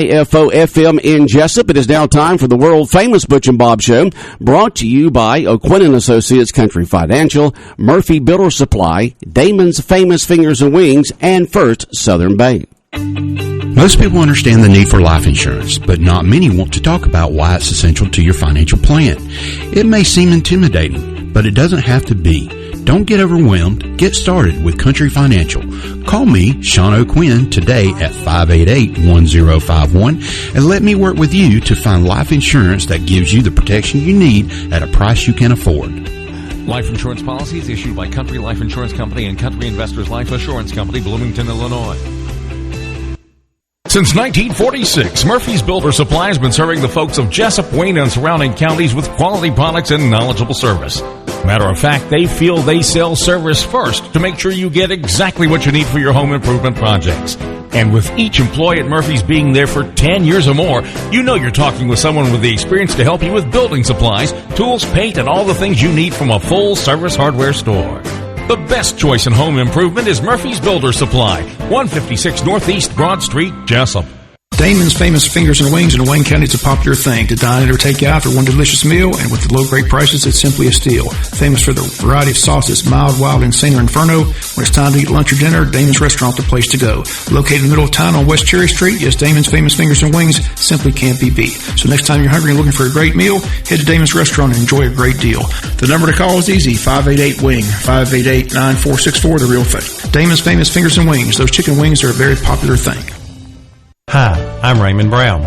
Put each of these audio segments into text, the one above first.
IFO-FM in Jessup. It is now time for the world-famous Butch and Bob Show, brought to you by O'Quinn & Associates, Country Financial, Murphy Builder Supply, Damon's Famous Fingers and Wings, and First Southern Bank. Most people understand the need for life insurance, but not many want to talk about why it's essential to your financial plan. It may seem intimidating, but it doesn't have to be. Don't get overwhelmed. Get started with Country Financial. Call me, Sean O'Quinn, today at 588-1051 and let me work with you to find life insurance that gives you the protection you need at a price you can afford. Life insurance policies issued by Country Life Insurance Company and Country Investors Life Assurance Company, Bloomington, Illinois. Since 1946, Murphy's Builder Supply has been serving the folks of Jessup, Wayne, and surrounding counties with quality products and knowledgeable service. Matter of fact, they feel they sell service first to make sure you get exactly what you need for your home improvement projects. And with each employee at Murphy's being there for 10 years or more, you know you're talking with someone with the experience to help you with building supplies, tools, paint, and all the things you need from a full-service hardware store. The best choice in home improvement is Murphy's Builder Supply, 156 Northeast Broad Street, Jessup. Damon's Famous Fingers and Wings in Wayne County is a popular thing. To dine in or take out for one delicious meal, and with the low great prices, it's simply a steal. Famous for the variety of sauces, mild, wild, insane, or inferno. When it's time to eat lunch or dinner, Damon's Restaurant the place to go. Located in the middle of town on West Cherry Street, yes, Damon's Famous Fingers and Wings simply can't be beat. So next time you're hungry and looking for a great meal, head to Damon's Restaurant and enjoy a great deal. The number to call is easy, 588-WING, 588-9464, the real thing. Damon's Famous Fingers and Wings. Those chicken wings are a very popular thing. Hi, I'm Raymond Brown.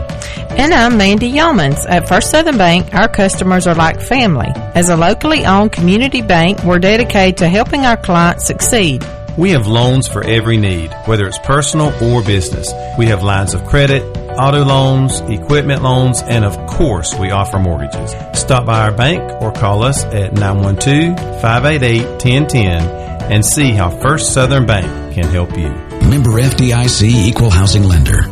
And I'm Mandy Yeomans. At First Southern Bank, our customers are like family. As a locally owned community bank, we're dedicated to helping our clients succeed. We have loans for every need, whether it's personal or business. We have lines of credit, auto loans, equipment loans, and of course, we offer mortgages. Stop by our bank or call us at 912-588-1010 and see how First Southern Bank can help you. Member FDIC Equal Housing Lender.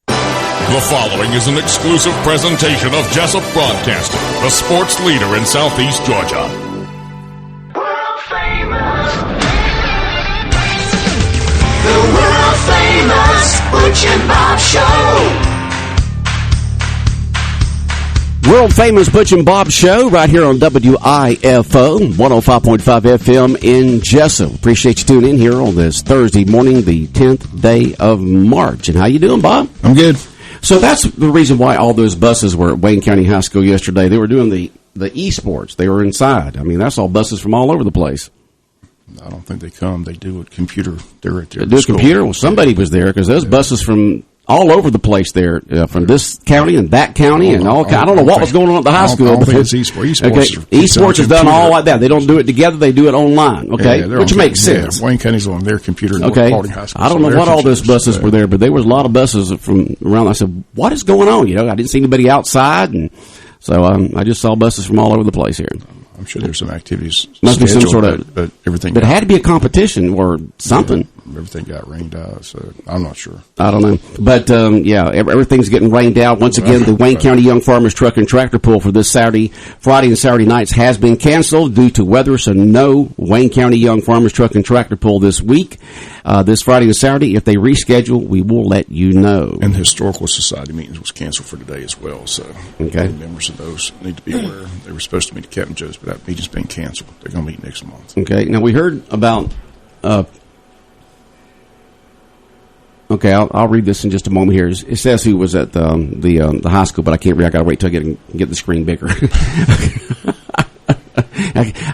The following is an exclusive presentation of Jessup Broadcasting, the sports leader in Southeast Georgia. World famous. The world famous Butch and Bob Show. World famous Butch and Bob Show right here on WIFO 105.5 FM in Jessup. Appreciate you tuning in here on this Thursday morning, the 10th day of March. And how you doing, Bob? I'm good. So that's the reason why all those buses were at Wayne County High School yesterday. They were doing the esports. They were inside. I mean, that's all buses from all over the place. I don't think they come. They do a computer. They're at their They do a computer? Well, somebody was there because those buses from all over the place there, from this county and that county and all. I don't know what was going on at the high school. I don't think it's esports. Esports is done all like that. They don't do it together. They do it online. Okay, which makes sense. Wayne County's on their computer. Okay, High School, I don't know what all those buses were there, but there was a lot of buses from around. I said, "What is going on?" You know, I didn't see anybody outside, and so I just saw buses from all over the place here. I'm sure there's some activities. Must be some sort of, but everything. But it had to be a competition or something. Yeah, everything got rained out, so I'm not sure. I don't know, but everything's getting rained out once again. The Wayne County Young Farmers Truck and Tractor Pull for this Friday and Saturday nights has been canceled due to weather. So no Wayne County Young Farmers Truck and Tractor Pull this week, this Friday and Saturday. If they reschedule, we will let you know. And the Historical Society meetings was canceled for today as well. So members of those need to be aware. They were supposed to meet at Captain Joe's, but that meeting's been canceled. They're going to meet next month. Okay. Now we heard about. Okay, I'll read this in just a moment here. It says who was at the high school, but I can't read. I got to wait till I get the screen bigger.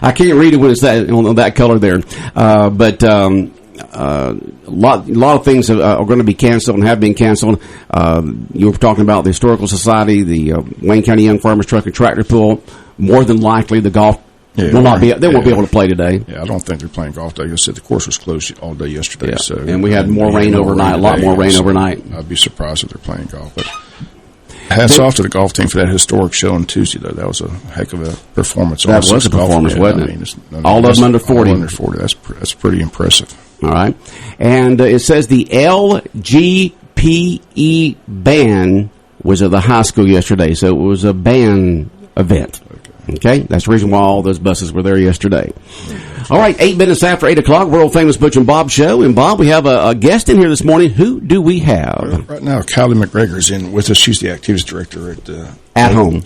I can't read it when it's on that color there. But a lot of things are going to be canceled and have been canceled. You were talking about the Historical Society, the Wayne County Young Farmers Truck and Tractor Pull. More than likely, the golf. They won't be able to play today. Yeah, I don't think they're playing golf today. I said the course was closed all day yesterday. Yeah. So and we had more rain overnight, a lot more rain overnight. I'd be surprised if they're playing golf. But hats off to the golf team for that historic show on Tuesday, though. That was a heck of a performance. That was a performance, wasn't it? All of them under 40. All under 40. That's pretty impressive. All right. And it says the LGPE band was at the high school yesterday, so it was a band event. Okay, that's the reason why all those buses were there yesterday. All right, 8 minutes after 8 o'clock, world famous Butch and Bob Show. And Bob, we have a guest in here this morning. Who do we have? Right now, Kylie McGregor's in with us. She's the activities director at home.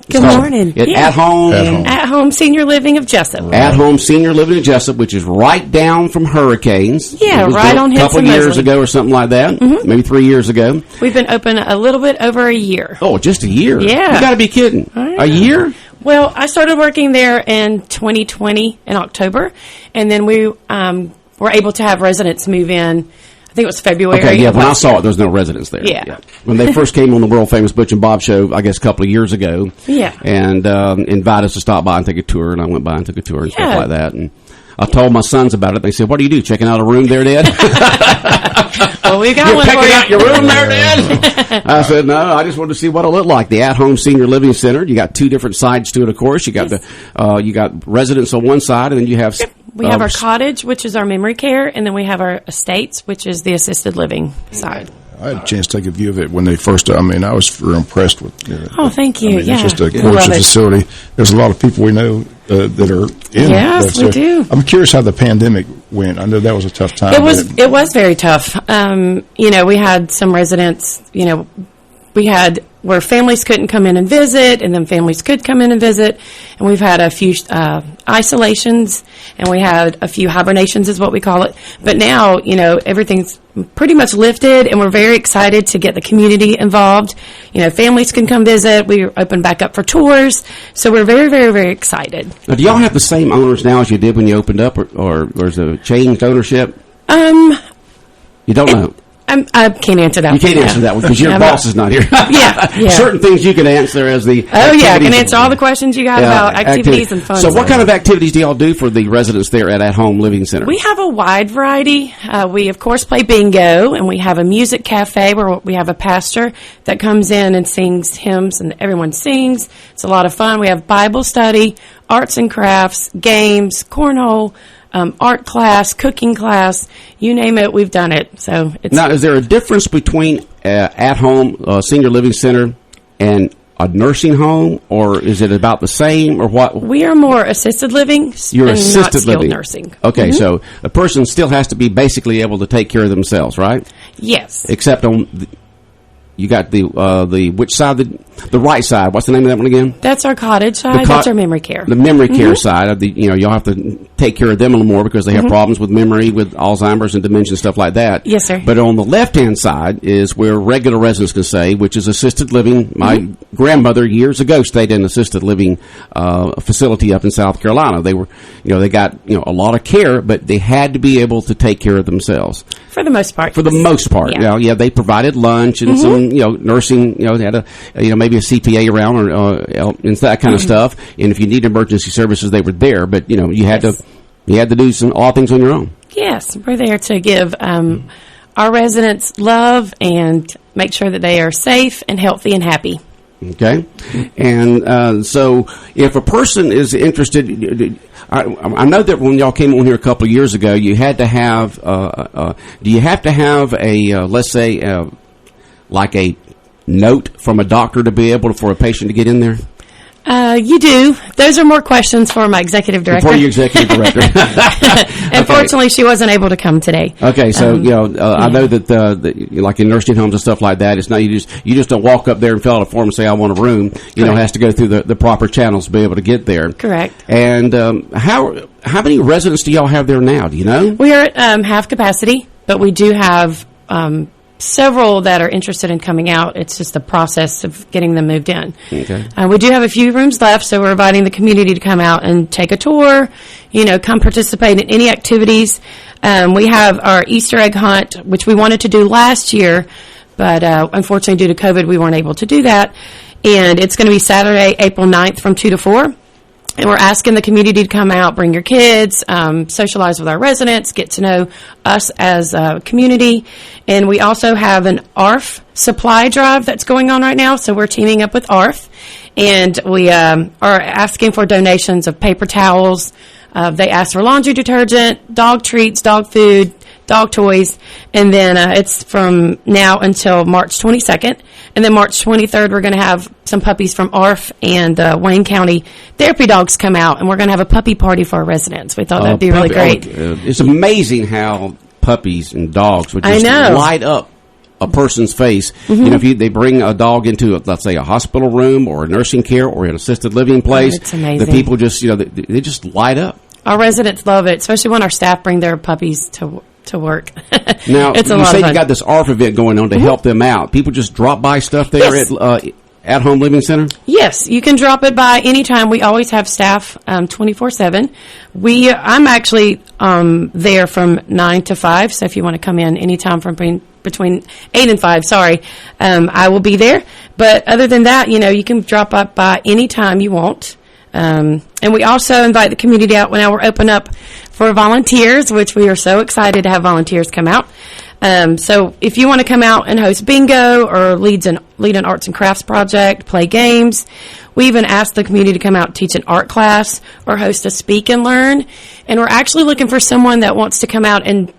Good morning. At home. At home senior living of Jessup. At home senior living of Jessup, which is right down from Hurricanes. Yeah, right on Hudson. A couple of years ago or something like that. Mm-hmm. Maybe 3 years ago. We've been open a little bit over a year. Oh, just a year? Yeah. You got to be kidding. A year? Well, I started working there in 2020 in October, and then we were able to have residents move in. I think it was February. Okay, yeah, when I saw it, there was no residents there. Yeah. When they first came on the world famous Butch and Bob Show, I guess a couple of years ago. Yeah. And invited us to stop by and take a tour, and I went by and took a tour and stuff like that. And I told my sons about it. They said, "What do you do? Checking out a room there, Dad?" Well, we got You're one for picking you. out your room there, Dad? I said, "No, I just wanted to see what it looked like." The at-home senior living center. You got two different sides to it, of course. You got you got residents on one side, and then you have we have our cottage, which is our memory care, and then we have our estates, which is the assisted living side. I had a chance to take a view of it when they first. I mean, I was very impressed with. Oh, thank you. It's just a gorgeous facility. There's a lot of people we know that are in. Yes, we do. I'm curious how the pandemic went. I know that was a tough time. It was very tough. We had some residents. We had where families couldn't come in and visit, and then families could come in and visit. And we've had a few isolations, and we had a few hibernations, is what we call it. But now, everything's pretty much lifted, and we're very excited to get the community involved. Families can come visit. We're open back up for tours, so we're very, very, very excited. Now, do y'all have the same owners now as you did when you opened up, or is it changed ownership? You don't know. I can't answer that. You can't answer that one because your boss is not here. Yeah. Certain things you can answer as the. Oh yeah, I can answer all the questions you got about activities and fun. So, what kind of activities do y'all do for the residents there at Home Living Center? We have a wide variety. We of course play bingo, and we have a music cafe where we have a pastor that comes in and sings hymns, and everyone sings. It's a lot of fun. We have Bible study, arts and crafts, games, cornhole. Art class, cooking class, you name it, we've done it. So now, is there a difference between at-home senior living center and a nursing home, or is it about the same, or what? We are more assisted living. You're and assisted not skilled living nursing. Okay, so the person still has to be basically able to take care of themselves, right? Yes. Except on. You got the which side? The right side. What's the name of that one again? That's our cottage side. That's our memory care. The memory care side of the. You'll have to take care of them a little more because they have problems with memory, with Alzheimer's and dementia and stuff like that. Yes, sir. But on the left-hand side is where regular residents can stay, which is assisted living. My grandmother years ago stayed in an assisted living facility up in South Carolina. They were, they got a lot of care, but they had to be able to take care of themselves. For the most part. For the most part, yeah. They provided lunch and some, nursing. They had maybe a CPA around or and that kind of stuff. And if you need emergency services, they were there. But you had to do all things on your own. Yes, we're there to give our residents love and make sure that they are safe and healthy and happy. Okay, and so if a person is interested, I know that when y'all came on here a couple of years ago, you had to have. Do you have to have a let's say like a note from a doctor to be able for a patient to get in there? You do. Those are more questions for my executive director. For your executive director. Unfortunately, she wasn't able to come today. Okay, so I know that like in nursing homes and stuff like that, it's not you just don't walk up there and fill out a form and say I want a room. It has to go through the proper channels to be able to get there. Correct. And how many residents do y'all have there now? Do you know? We are at half capacity, but we do have several that are interested in coming out. It's just the process of getting them moved in. Okay. We do have a few rooms left, so we're inviting the community to come out and take a tour, come participate in any activities. We have our Easter egg hunt, which we wanted to do last year, but unfortunately due to COVID, we weren't able to do that. And it's going to be Saturday, April 9th from 2 to 4. And we're asking the community to come out, bring your kids, socialize with our residents, get to know us as a community. And we also have an ARF supply drive that's going on right now. So we're teaming up with ARF. And we are asking for donations of paper towels. They ask for laundry detergent, dog treats, dog food, dog toys. And then it's from now until March 22nd. And then March 23rd, we're going to have some puppies from ARF and Wayne County Therapy Dogs come out, and we're going to have a puppy party for our residents. We thought that'd be really great. It's amazing how puppies and dogs would just light up a person's face. Mm-hmm. You know, if they bring a dog into, let's say, a hospital room or a nursing care or an assisted living place, it's amazing. the people just, they just light up. Our residents love it, especially when our staff bring their puppies to work. Now, it's a you lot say of fun. you got this ARF event going on to help them out. People just drop by stuff there at Home Living Center? Yes, you can drop it by anytime. We always have staff 24/7. I'm actually there from 9 to 5, so if you want to come in anytime from between 8 and 5, I will be there. But other than that, you can drop up by anytime you want. And we also invite the community out when we're open up for volunteers, which we are so excited to have volunteers come out. So if you want to come out and host bingo or lead an arts and crafts project, play games, we even ask the community to come out and teach an art class or host a speak and learn. And we're actually looking for someone that wants to come out and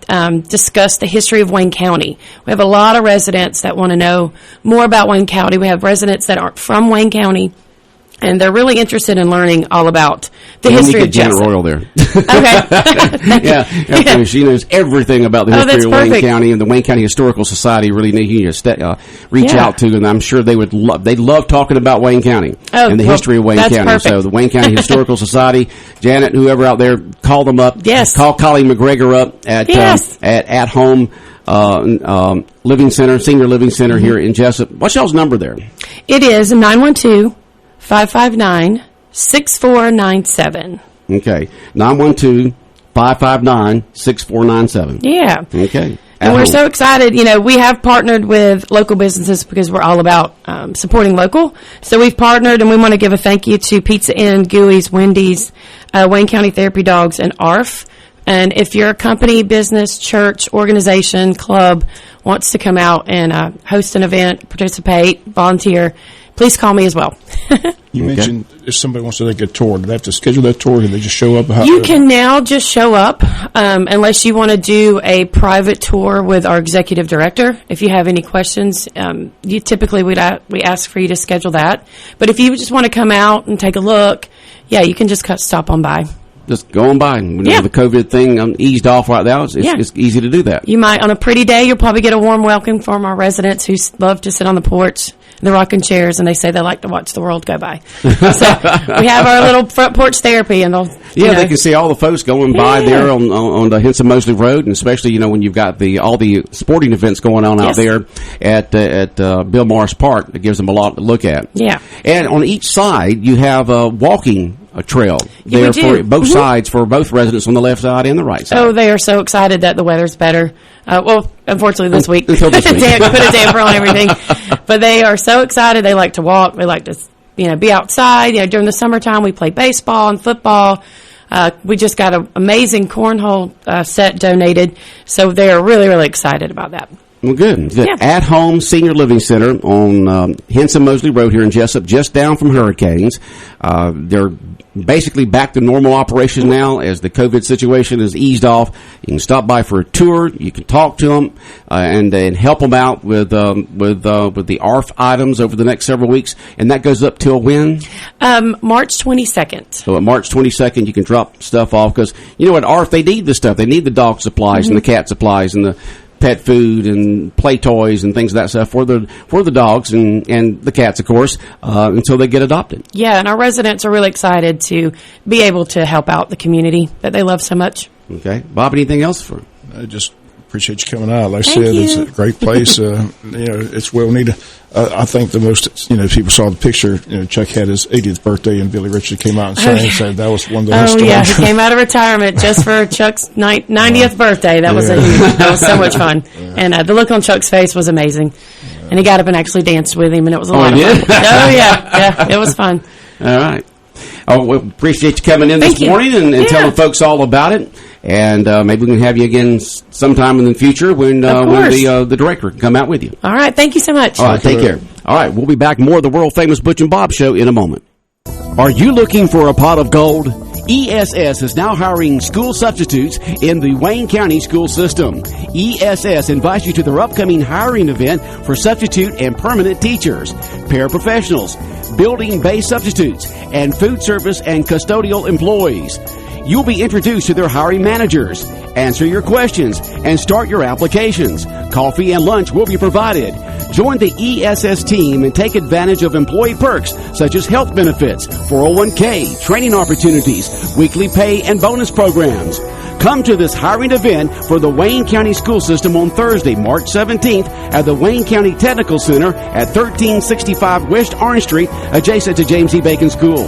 discuss the history of Wayne County. We have a lot of residents that want to know more about Wayne County. We have residents that aren't from Wayne County, and they're really interested in learning all about the history of Janet Jessup. Royal there. Okay. yeah. She knows everything about the history of Wayne perfect. County, and the Wayne County Historical Society really need you to reach out to, and I'm sure they love talking about Wayne County and the history of Wayne County. Perfect. So the Wayne County Historical Society, Janet, whoever out there, call them up. Yes. Call Colleen McGregor up at Home Living Center, Senior Living Center here in Jessup. What's y'all's number there? It is 912-559-6497. Okay, 912-559-6497. Yeah. Okay. And we're so excited. We have partnered with local businesses because we're all about supporting local. So we've partnered, and we want to give a thank you to Pizza Inn, Gooey's, Wendy's, Wayne County Therapy Dogs, and ARF. And if your company, business, church, organization, club wants to come out and host an event, participate, volunteer, please call me as well. You mentioned if somebody wants to take a tour, do they have to schedule that tour, or do they just show up? You can now just show up unless you want to do a private tour with our executive director. If you have any questions, we ask for you to schedule that. But if you just want to come out and take a look, you can just stop on by. Just go on by. The COVID thing eased off right now. It's easy to do that. You might, on a pretty day, you'll probably get a warm welcome from our residents who love to sit on the porch, the rocking chairs, and they say they like to watch the world go by. So we have our little front porch therapy, and they can see all the folks going by there on the Henson Mosley Road, and especially when you've got all the sporting events going on out there at Bill Morris Park. It gives them a lot to look at. Yeah, and on each side you have a walking trail there for both sides, for both residents on the left side and the right side. Oh, they are so excited that the weather's better. Unfortunately this week. Until this week. Put a damper on everything. But they are so excited. They like to walk. They like to, be outside. During the summertime, we play baseball and football. We just got an amazing cornhole set donated. So they are really, really excited about that. Well, good. The At Home Senior Living Center on Henson Mosley Road here in Jessup, just down from Hurricanes. They're basically back to normal operation now as the COVID situation is eased off. You can stop by for a tour. You can talk to them and help them out with the ARF items over the next several weeks. And that goes up till when? March 22nd. So at March 22nd, you can drop stuff off because at ARF they need the stuff. They need the dog supplies and the cat supplies and the pet food and play toys and things of that stuff for the dogs and the cats, of course, until they get adopted. Yeah, and our residents are really excited to be able to help out the community that they love so much. Okay. Bob, anything else for? I just appreciate you coming out. Like I said, it's a great place. It's well needed. I think the most, people saw the picture. Chuck had his 80th birthday, and Billy Richard came out and sang. So that was one of the best stories. Yeah, he came out of retirement just for Chuck's 90th birthday. That was that was so much fun, and the look on Chuck's face was amazing. And he got up and actually danced with him, and it was a lot of fun. Oh yeah, it was fun. All right. Oh, we appreciate you coming in this morning and telling folks all about it. And maybe we can have you again sometime in the future when the director can come out with you. All right. Thank you so much. All right. Take care. All right. We'll be back more of the world-famous Butch and Bob Show in a moment. Are you looking for a pot of gold? ESS is now hiring school substitutes in the Wayne County school system. ESS invites you to their upcoming hiring event for substitute and permanent teachers, paraprofessionals, building-based substitutes, and food service and custodial employees. You'll be introduced to their hiring managers, answer your questions, and start your applications. Coffee and lunch will be provided. Join the ESS team and take advantage of employee perks such as health benefits, 401k, training opportunities, weekly pay, and bonus programs. Come to this hiring event for the Wayne County School System on Thursday, March 17th at the Wayne County Technical Center at 1365 West Orange Street, adjacent to James E. Bacon School.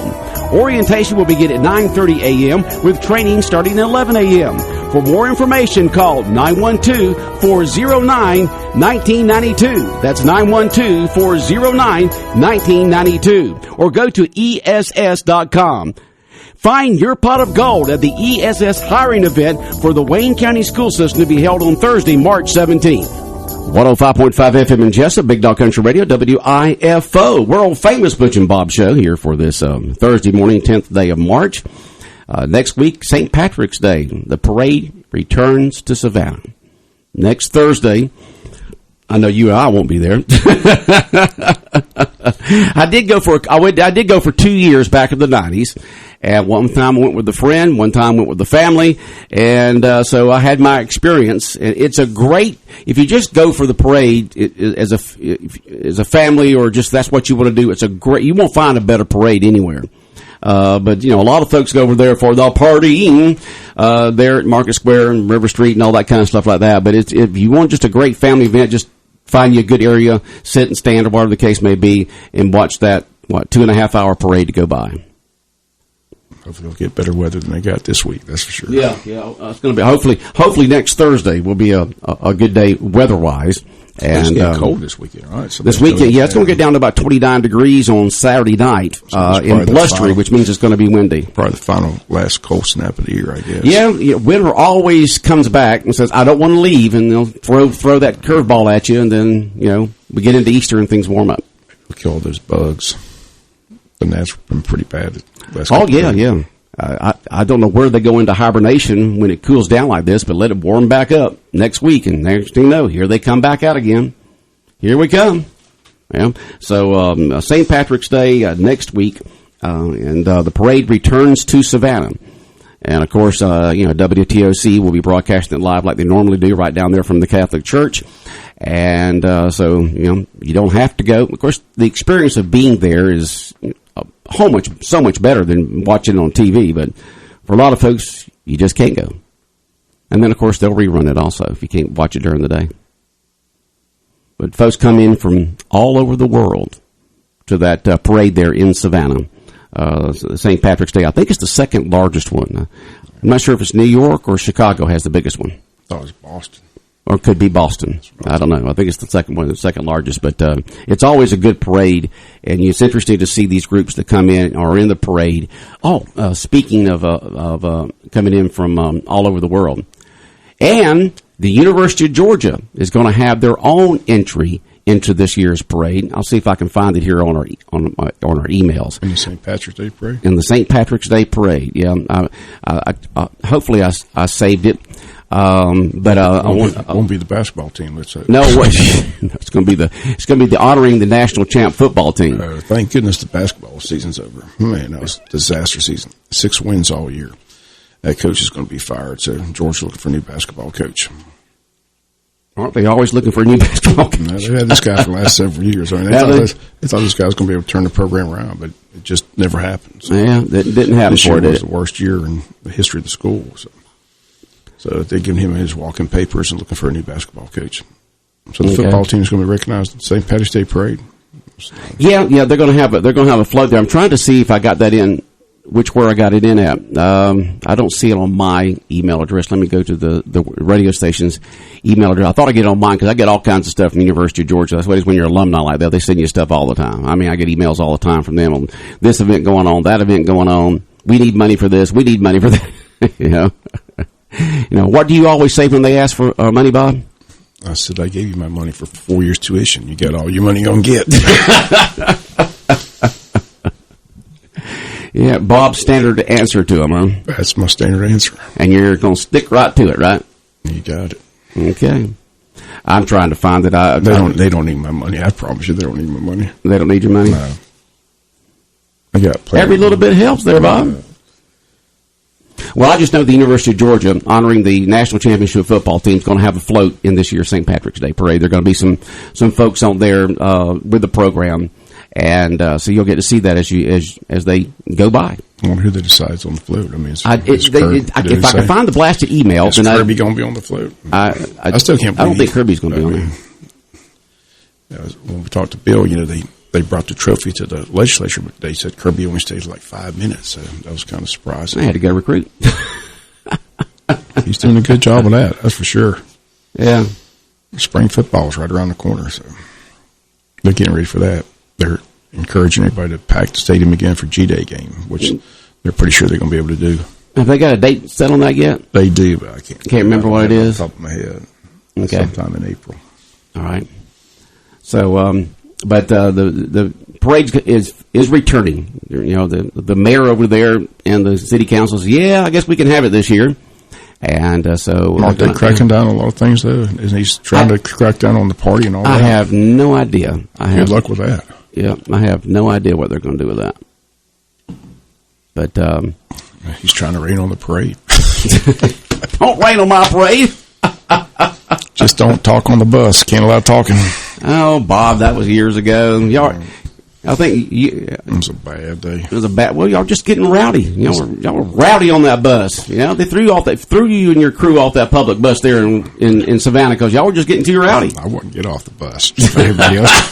Orientation will begin at 9:30 a.m. with training starting at 11 a.m. For more information, call 912-409-1992. That's 912-409-1992. Or go to ESS.com. Find your pot of gold at the ESS hiring event for the Wayne County School System to be held on Thursday, March 17th. 105.5 FM in Jessup, Big Dog Country Radio, WIFO. World famous Butch and Bob Show here for this Thursday morning, 10th day of March. Next week, St. Patrick's Day. The parade returns to Savannah. Next Thursday, I know you and I won't be there. I did go for 2 years back in the 90s. And one time I went with a friend, one time I went with the family, and so I had my experience. It's a great, if you just go for the parade as a family, or just that's what you want to do, it's a great, you won't find a better parade anywhere. But, a lot of folks go over there for the partying, there at Market Square and River Street and all that kind of stuff like that. But if you want just a great family event, just find you a good area, sit and stand or whatever the case may be, and watch that, 2.5 hour parade to go by. Hopefully they'll get better weather than they got this week, that's for sure. Yeah, it's going to be, hopefully next Thursday will be a good day weather-wise. And it's getting cold this weekend, right? So this weekend, it's going to get down to about 29 degrees on Saturday night in blustery, which means it's going to be windy. Probably the last cold snap of the year, I guess. Yeah, winter always comes back and says, I don't want to leave, and they'll throw that curveball at you, and then, we get into Easter and things warm up. We'll kill all those bugs. The gnats have been pretty bad. Oh, yeah. I don't know where they go into hibernation when it cools down like this, but let it warm back up next week, and next thing you know, here they come back out again. Here we come. Yeah. So St. Patrick's Day next week, and the parade returns to Savannah. And, of course, WTOC will be broadcasting it live like they normally do right down there from the Catholic Church. And so, you don't have to go. Of course, the experience of being there is so much better than watching it on TV. But for a lot of folks, you just can't go. And then, of course, they'll rerun it also if you can't watch it during the day. But folks come in from all over the world to that parade there in Savannah. St. Patrick's Day. I think it's the second largest one. I'm not sure if it's New York or Chicago has the biggest one. I thought it was Boston. Or it could be Boston. I don't know. I think it's the second one, the second largest. But it's always a good parade, and it's interesting to see these groups that come in or are in the parade. Speaking of coming in from all over the world. And the University of Georgia is going to have their own entry into this year's parade. I'll see if I can find it here on our emails. In the St. Patrick's Day parade? In the St. Patrick's Day parade, yeah. Hopefully I saved it. But it won't be the basketball team, let's say. No, it's going to be the honoring the national champ football team. Thank goodness the basketball season's over. Man, that was a disaster season. 6 wins all year. That coach is going to be fired, so Georgia's looking for a new basketball coach. Aren't they always looking for a new basketball coach? No, they've had this guy for the last several years. I mean, they thought this guy was going to be able to turn the program around, but it just never happened. So yeah, that didn't happen this for year it. Was the worst year in the history of the school. So they're giving him his walk-in papers and looking for a new basketball coach. So the football team is going to be recognized at the St. Patrick's Day parade. Yeah, they're going to have a float there. I'm trying to see if I got that in. Where I got it in at. I don't see it on my email address. Let me go to the radio station's email address. I thought I'd get it on mine because I get all kinds of stuff from the University of Georgia. That's what it is when you're an alumni like that. They send you stuff all the time. I mean, I get emails all the time from them on this event going on, that event going on. We need money for this. We need money for that. What do you always say when they ask for money, Bob? I said, I gave you my money for 4 years tuition. You got all your money you're going to get. Yeah, Bob's standard answer to them, huh? That's my standard answer. And you're going to stick right to it, right? You got it. Okay. I'm trying to find that. They don't need my money. I promise you, they don't need my money. They don't need your money? No. I got plenty. Every little bit helps there, Bob. Well, I just know the University of Georgia, honoring the national championship football team, is going to have a float in this year's St. Patrick's Day parade. There are going to be some folks on there with the program, and so you'll get to see that as they go by. I wonder who they decides on the float. I mean, if I can find the blasted email, is Kirby going to be on the float? I still can't believe. I don't think Kirby's going to be on there. When we talked to Bill, they brought the trophy to the legislature, but they said Kirby only stayed like 5 minutes, so that was kind of surprising. I had to go recruit. He's doing a good job of that, that's for sure. Yeah. Spring football is right around the corner, so they're getting ready for that. They're encouraging everybody to pack the stadium again for G-Day game, which they're pretty sure they're going to be able to do. Have they got a date set on that yet? They do, but I can't remember what it is? Off the top of my head. Okay. Sometime in April. All right. So, but the parade is returning. The mayor over there and the city council says, I guess we can have it this year. And so... Aren't they cracking down on a lot of things, though? Isn't he trying to crack down on the party and all that? I have no idea. Good luck with that. Yeah, I have no idea what they're going to do with that. But... he's trying to rain on the parade. Don't rain on my parade! Just don't talk on the bus. Can't allow talking. Oh, Bob, that was years ago. I think it was a bad day. It was a bad. Well, y'all just getting rowdy. Y'all were rowdy on that bus. They threw you and your crew off that public bus there in Savannah because y'all were just getting too rowdy. I wouldn't get off the bus. Everybody else,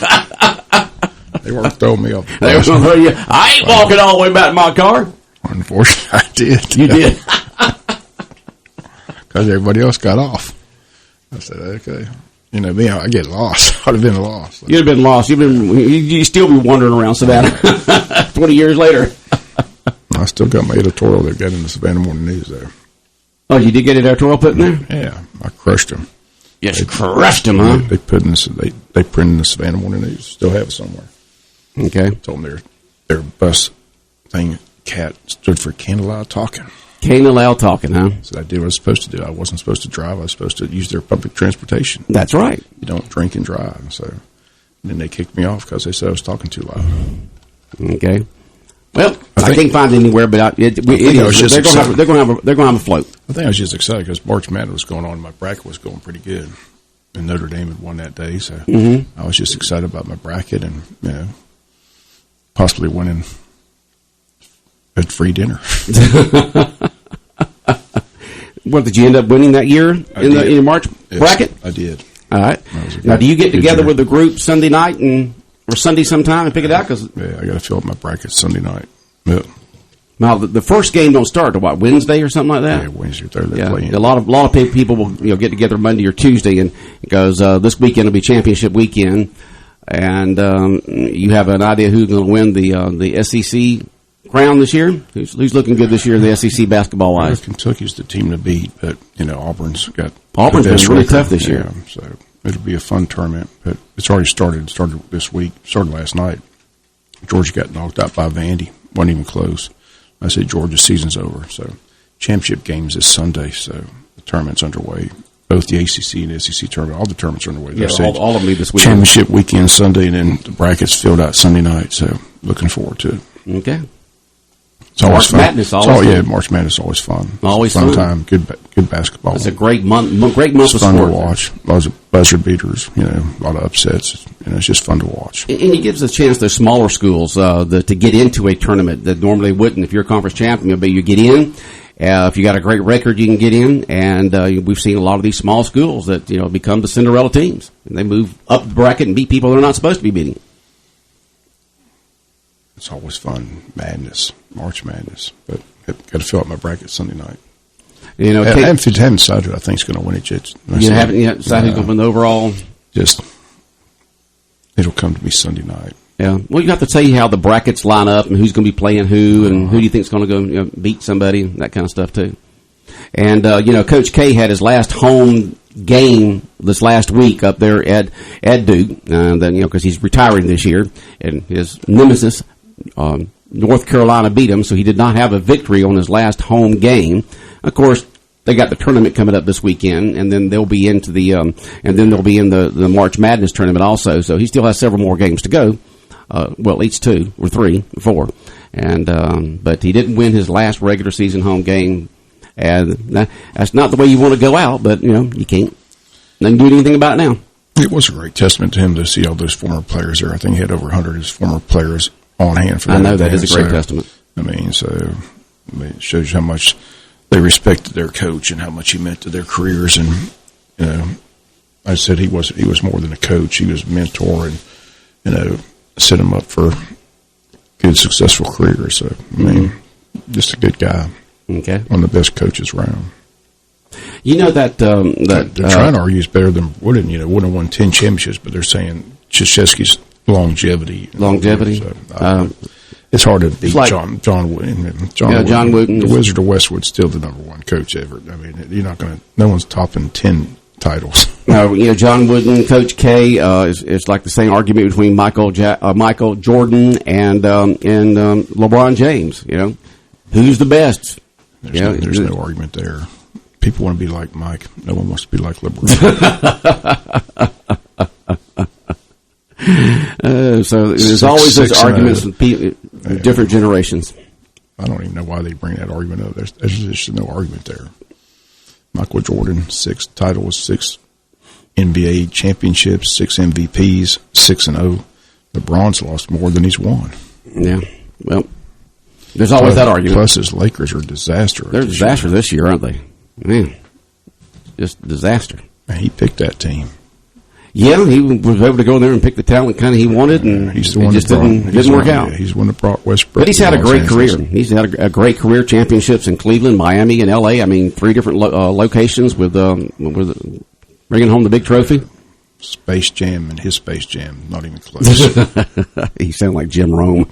they weren't throwing me off the bus. They were going to throw you. I ain't walking all the way back to my car. Unfortunately, I did. You did because everybody else got off. I said, okay. Me, I get lost. I'd have been lost. You'd have been lost. You'd still be wandering around Savannah 20 years later. I still got my editorial that got in the Savannah Morning News there. Oh, you did get an editorial put in there? Yeah, I crushed them. Yes, you crushed them, huh? They put in they printed in the Savannah Morning News. Still have it somewhere. Okay. Told them their bus thing, CAT, stood for Can't Allow Talking. Can't allow talking, huh? So I did what I was supposed to do. I wasn't supposed to drive. I was supposed to use their public transportation. That's right. You don't drink and drive. So then they kicked me off because they said I was talking too loud. Okay. Well, I can't find it anywhere, but they're going to have a float. I think I was just excited because March Madness was going on and my bracket was going pretty good. And Notre Dame had won that day. So I was just excited about my bracket and, possibly winning a free dinner. What, did you end up winning that year in the March bracket? I did. All right. Now, do you get together with the group Sunday night or Sunday sometime and pick it out? I got to fill up my bracket Sunday night. Yeah. Now, the first game don't start till Wednesday or something like that? Yeah, Wednesday or Thursday. Playing. A lot of people will get together Monday or Tuesday, and it goes, this weekend will be championship weekend, and you have an idea who's going to win the SEC crown this year? Who's looking good this year in the SEC basketball wise? Kentucky's the team to beat, but Auburn's been really tough this year. So it'll be a fun tournament. But it's already started. It started this week. Started last night. Georgia got knocked out by Vandy. Wasn't even close. I said Georgia's season's over. So championship games this Sunday. So the tournament's underway. Both the ACC and the SEC tournament, all the tournaments are underway. Yeah, all of them this week. Championship weekend Sunday, and then the brackets filled out Sunday night. So looking forward to it. Okay. It's always March fun. Madness always fun. Yeah, March Madness is always fun. Always fun time. Good basketball. It's a great month. Great month of sport. Fun to watch. Lots of buzzer beaters. A lot of upsets. It's just fun to watch. And it gives a chance to smaller schools to get into a tournament that normally wouldn't. If you're a conference champion, but you get in. If you got a great record, you can get in. And we've seen a lot of these small schools that become the Cinderella teams, and they move up the bracket and beat people they're not supposed to be beating. It's always fun. March Madness. But I've got to fill out my bracket Sunday night. I haven't decided who I think is going to win it yet. You haven't yet decided who's going to win the overall? It'll come to me Sunday night. Yeah. Well, you have to say how the brackets line up and who's going to be playing who and who do you think is going to go beat somebody, that kind of stuff too. And, Coach K had his last home game this last week up there at Duke. Because he's retiring this year. And his nemesis, North Carolina beat them, so he did not have a victory on his last home game. Of course, they got the tournament coming up this weekend, and then they'll be into the the March Madness tournament also. So he still has several more games to go. Well, at least 2 or 3 or 4, and but he didn't win his last regular season home game, and that's not the way you want to go out. But you can't do anything about it now. It was a great testament to him to see all those former players there. I think he had over 100 of his former players on hand for that. I know that is a great testament. It shows you how much they respected their coach and how much he meant to their careers. And I said he was more than a coach; he was a mentor, and set him up for good, successful careers. So just a good guy. Okay, one of the best coaches around. That they're trying to argue he's better than Wooden. Wooden won 10 championships, but they're saying Krzyzewski's longevity. So, it's hard to beat John Wooden. John Wooden, the Wizard of Westwood's still the number 1 coach ever. I mean, you're not going to. No one's topping 10 titles. No, John Wooden, Coach K. It's like the same argument between Michael Jordan and LeBron James. Who's the best? There's no argument there. People want to be like Mike. No one wants to be like LeBron. So there's always those arguments with different generations. I don't even know why they bring that argument up. There's just no argument there. Michael Jordan, 6 titles, 6 NBA championships, 6 MVPs, 6-0. LeBron's lost more than he's won. Yeah. Well, there's always that argument. Plus, his Lakers are a disaster. They're a disaster this year, aren't they? Man, just disaster. He picked that team. Yeah, he was able to go in there and pick the talent kind of he wanted, and he's the one it just didn't work out. Yeah, he's the one that brought Westbrook. But he's had a great career. He's had a great career, championships in Cleveland, Miami, and L.A. I mean, 3 different locations with bringing home the big trophy. Space Jam and his Space Jam, not even close. He sounded like Jim Rome.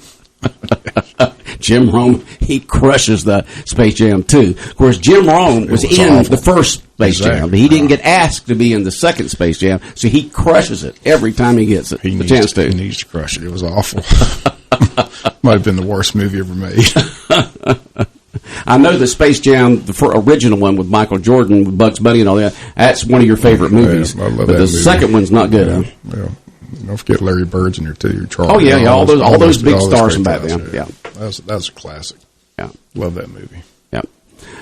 Jim Rome, he crushes the Space Jam 2. Of course, Jim Rome was in awful. The first Space Jam. He didn't get asked to be in the second Space Jam, so he crushes it every time he gets it. He needs to crush it. It was awful. Might have been the worst movie ever made. I know the Space Jam, the original one with Michael Jordan, with Bugs Bunny and all that, that's one of your favorite movies. Yeah, I love but that the movie. Second one's not good, huh? Yeah. Don't forget Larry Bird's in there too. Charlie. Oh yeah, all those big stars from back then. Yeah, that's a classic. Yeah, love that movie. Yeah.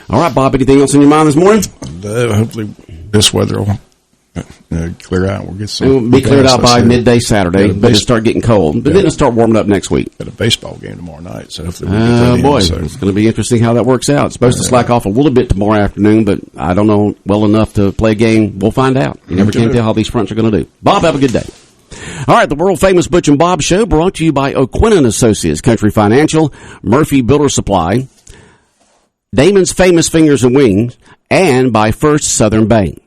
All right, Bob. Anything else on your mind this morning? Hopefully, this weather will clear out. We'll get some. It will be cleared out by midday Saturday, but it'll start getting cold. But then it'll start warming up next week. Got a baseball game tomorrow night, so hopefully we'll get that it's going to be interesting how that works out. It's supposed to slack off a little bit tomorrow afternoon, but I don't know well enough to play a game. We'll find out. You never can tell how these fronts are going to do. Bob, have a good day. All right, the world-famous Butch and Bob Show brought to you by O'Quinn & Associates, Country Financial, Murphy Builder Supply, Damon's Famous Fingers and Wings, and by First Southern Bank.